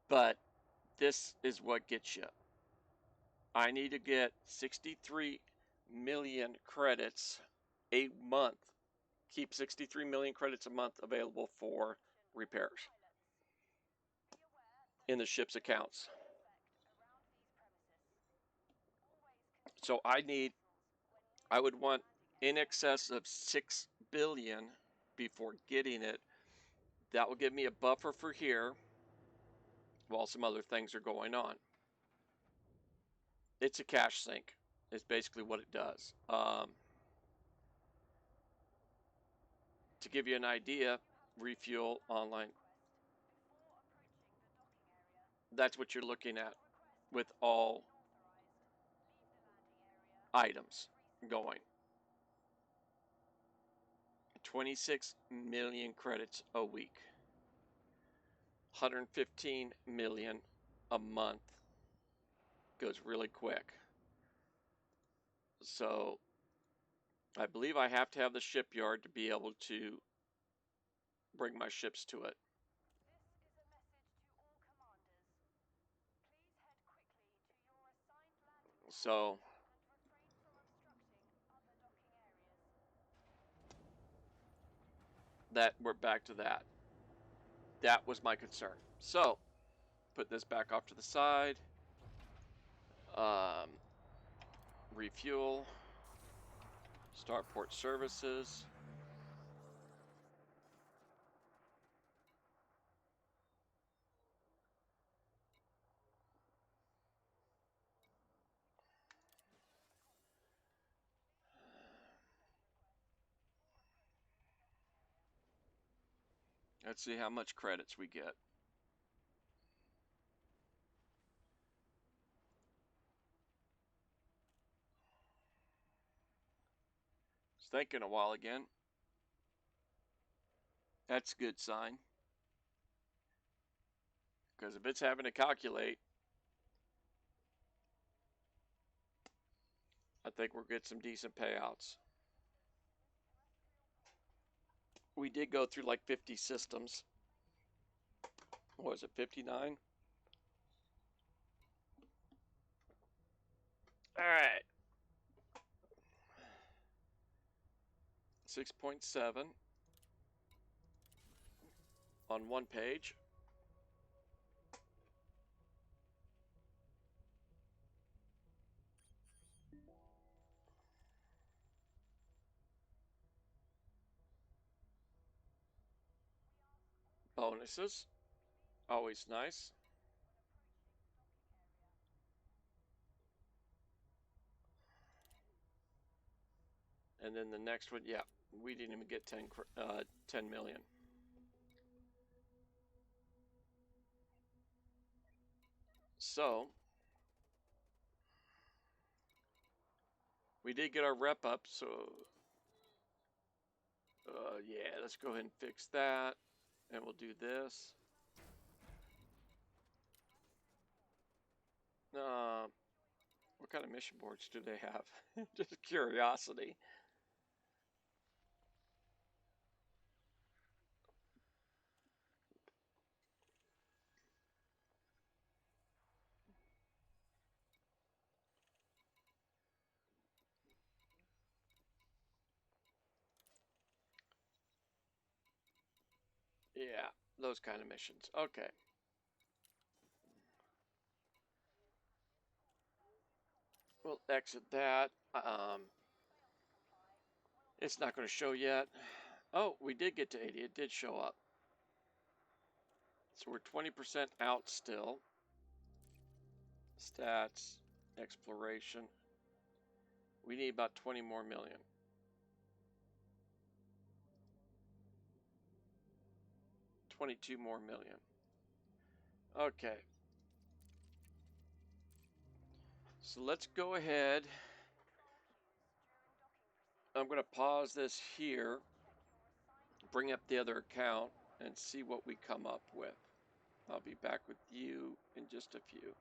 But this is what gets you. I need to get 63 million credits a month. Keep 63 million credits a month available for repairs in the ship's accounts. So I would want in excess of 6 billion before getting it. That will give me a buffer for here while some other things are going on. It's a cash sink. It's basically what it does. To give you an idea, refuel online. That's what you're looking at with all items going. 26 million credits a week. 115 million a month. Goes really quick. So I believe I have to have the shipyard to be able to bring my ships to it. So that we're back to that. That was my concern. So put this back off to the side. Refuel. Start port services. Let's see how much credits we get. It's thinking a while again. That's a good sign. Because if it's having to calculate, I think we'll get some decent payouts. We did go through like 50 systems. What was it, 59? All right. 6.7 on one page. Bonuses. Always nice. And then the next one, yeah, we didn't even get 10 million. So we did get our rep up. So yeah, let's go ahead and fix that. And we'll do this. What kind of mission boards do they have? Just curiosity. Yeah, those kind of missions. Okay. We'll exit that. It's not going to show yet. Oh, we did get to 80. It did show up. So we're 20% out still. Stats, exploration. We need about 20 more million. 22 more million. Okay. So let's go ahead. I'm going to pause this here, bring up the other account, and see what we come up with. I'll be back with you in just a few.